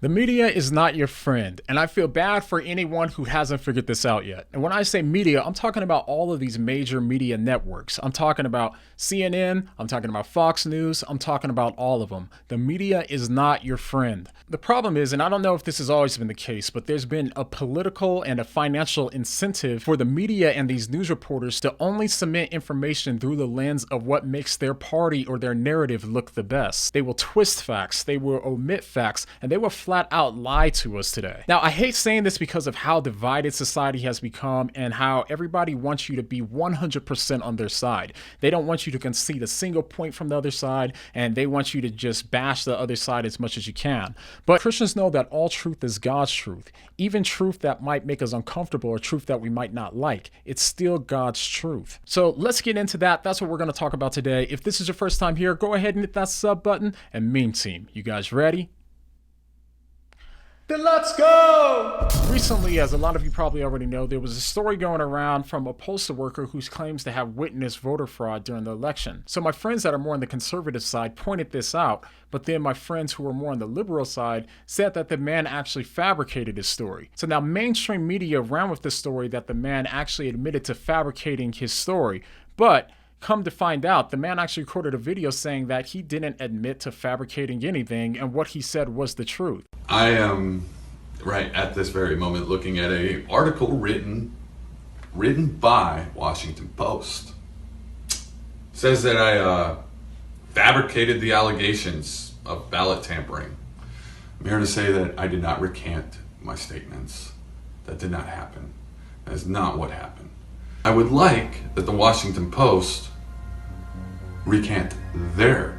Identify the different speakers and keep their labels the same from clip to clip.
Speaker 1: The media is not your friend, and I feel bad for anyone who hasn't figured this out yet. And when I say media, I'm talking about all of these major media networks. I'm talking about CNN, I'm talking about Fox News, I'm talking about all of them. The media is not your friend. The problem is, and I don't know if this has always been the case, but there's been a political and a financial incentive for the media and these news reporters to only submit information through the lens of what makes their party or their narrative look the best. They will twist facts, they will omit facts, and they will flat out lie to us today. Now, I hate saying this because of how divided society has become and how everybody wants you to be 100% on their side. They don't want you to concede a single point from the other side, and they want you to just bash the other side as much as you can. But Christians know that all truth is God's truth. Even truth that might make us uncomfortable or truth that we might not like, it's still God's truth. So let's get into that. That's what we're going to talk about today. If this is your first time here, go ahead and hit that sub button. And meme team, you guys ready? Then let's go! Recently, as a lot of you probably already know, there was a story going around from a postal worker who claims to have witnessed voter fraud during the election. So my friends that are more on the conservative side pointed this out, but then my friends who are more on the liberal side said that the man actually fabricated his story. So now mainstream media ran with the story that the man actually admitted to fabricating his story, but come to find out, the man actually recorded a video saying that he didn't admit to fabricating anything and what he said was the truth.
Speaker 2: I am right at this very moment looking at an article written by Washington Post. It says that I fabricated the allegations of ballot tampering. I'm here to say that I did not recant my statements. That did not happen. That is not what happened. I would like that the Washington Post recant their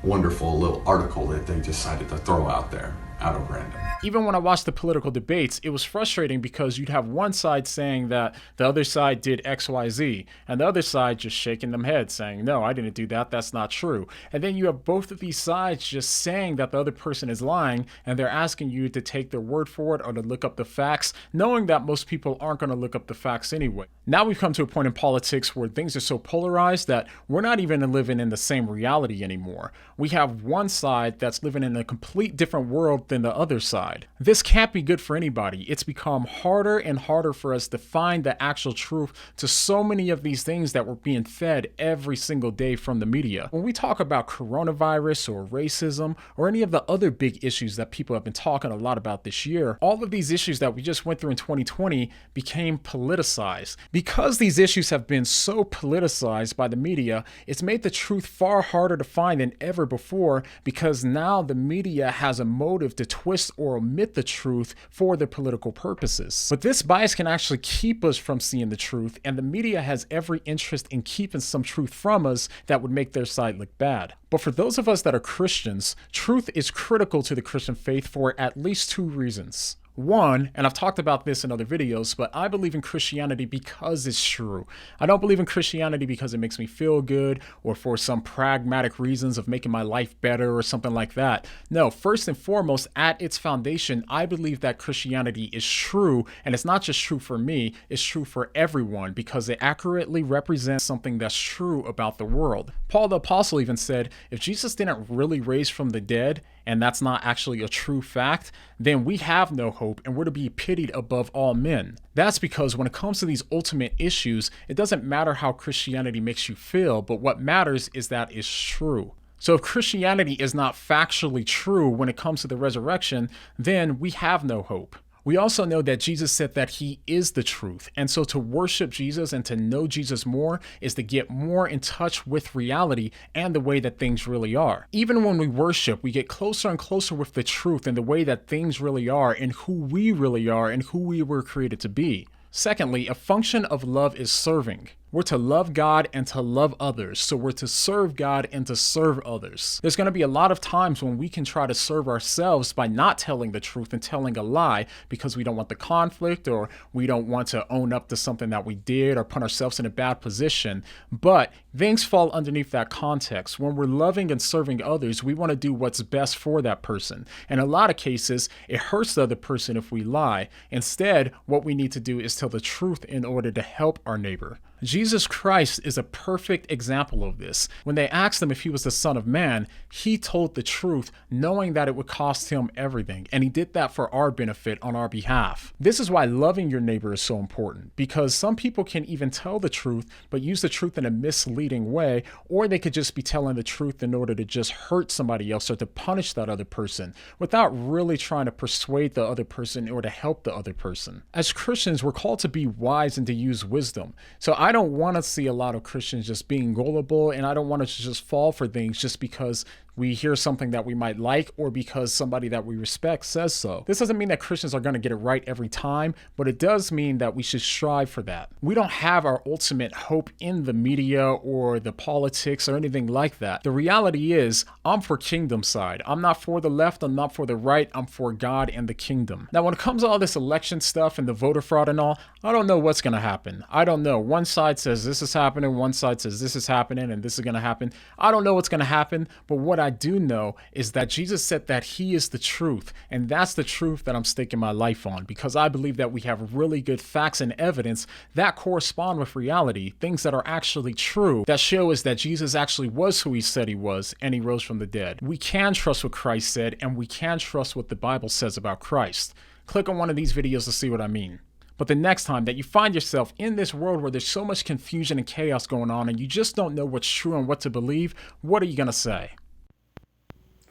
Speaker 2: wonderful little article that they decided to throw out there out of random.
Speaker 1: Even when I watched the political debates, it was frustrating because you'd have one side saying that the other side did X, Y, Z, and the other side just shaking them heads saying, no, I didn't do that, that's not true. And then you have both of these sides just saying that the other person is lying, and they're asking you to take their word for it or to look up the facts, knowing that most people aren't going to look up the facts anyway. Now we've come to a point in politics where things are so polarized that we're not even living in the same reality anymore. We have one side that's living in a complete different world than the other side. This can't be good for anybody. It's become harder and harder for us to find the actual truth to so many of these things that we're being fed every single day from the media. When we talk about coronavirus or racism or any of the other big issues that people have been talking a lot about this year, all of these issues that we just went through in 2020 became politicized. Because these issues have been so politicized by the media, it's made the truth far harder to find than ever before, because now the media has a motive to twist or omit the truth for their political purposes. But this bias can actually keep us from seeing the truth, and the media has every interest in keeping some truth from us that would make their side look bad. But for those of us that are Christians, truth is critical to the Christian faith for at least two reasons. One, and I've talked about this in other videos, but I believe in Christianity because it's true. I don't believe in Christianity because it makes me feel good or for some pragmatic reasons of making my life better or something like that. No, first and foremost, at its foundation, I believe that Christianity is true, and it's not just true for me, it's true for everyone because it accurately represents something that's true about the world. Paul the Apostle even said, if Jesus didn't really raise from the dead, and that's not actually a true fact, then we have no hope and we're to be pitied above all men. That's because when it comes to these ultimate issues, it doesn't matter how Christianity makes you feel, but what matters is that it's true. So if Christianity is not factually true when it comes to the resurrection, then we have no hope. We also know that Jesus said that he is the truth. And so to worship Jesus and to know Jesus more is to get more in touch with reality and the way that things really are. Even when we worship, we get closer and closer with the truth and the way that things really are and who we really are and who we were created to be. Secondly, a function of love is serving. We're to love God and to love others. So we're to serve God and to serve others. There's going to be a lot of times when we can try to serve ourselves by not telling the truth and telling a lie because we don't want the conflict or we don't want to own up to something that we did or put ourselves in a bad position. But Things fall underneath that context. When we're loving and serving others, we want to do what's best for that person. In a lot of cases, it hurts the other person if we lie. Instead, what we need to do is tell the truth in order to help our neighbor. Jesus Christ is a perfect example of this. When they asked him if he was the Son of Man, he told the truth, knowing that it would cost him everything. And he did that for our benefit on our behalf. This is why loving your neighbor is so important, because some people can even tell the truth, but use the truth in a misleading way, or they could just be telling the truth in order to just hurt somebody else or to punish that other person without really trying to persuade the other person or to help the other person. As Christians, we're called to be wise and to use wisdom. So I don't want to see a lot of Christians just being gullible, and I don't want to just fall for things just because we hear something that we might like or because somebody that we respect says so. This doesn't mean that Christians are going to get it right every time, but it does mean that we should strive for that. We don't have our ultimate hope in the media or the politics or anything like that. The reality is, I'm for kingdom side. I'm not for the left, I'm not for the right, I'm for God and the kingdom. Now, when it comes to all this election stuff and the voter fraud and all, I don't know what's going to happen. I don't know. One side says this is happening, one side says this is happening, and this is going to happen. I don't know what's going to happen, but what I do know is that Jesus said that he is the truth, and that's the truth that I'm staking my life on, because I believe that we have really good facts and evidence that correspond with reality, things that are actually true, that show us that Jesus actually was who he said he was, and he rose from the dead. We can trust what Christ said, and we can trust what the Bible says about Christ. Click on one of these videos to see what I mean. But the next time that you find yourself in this world where there's so much confusion and chaos going on and you just don't know what's true and what to believe, what are you going to say?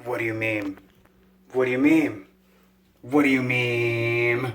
Speaker 3: What do you mean? What do you mean? What do you mean?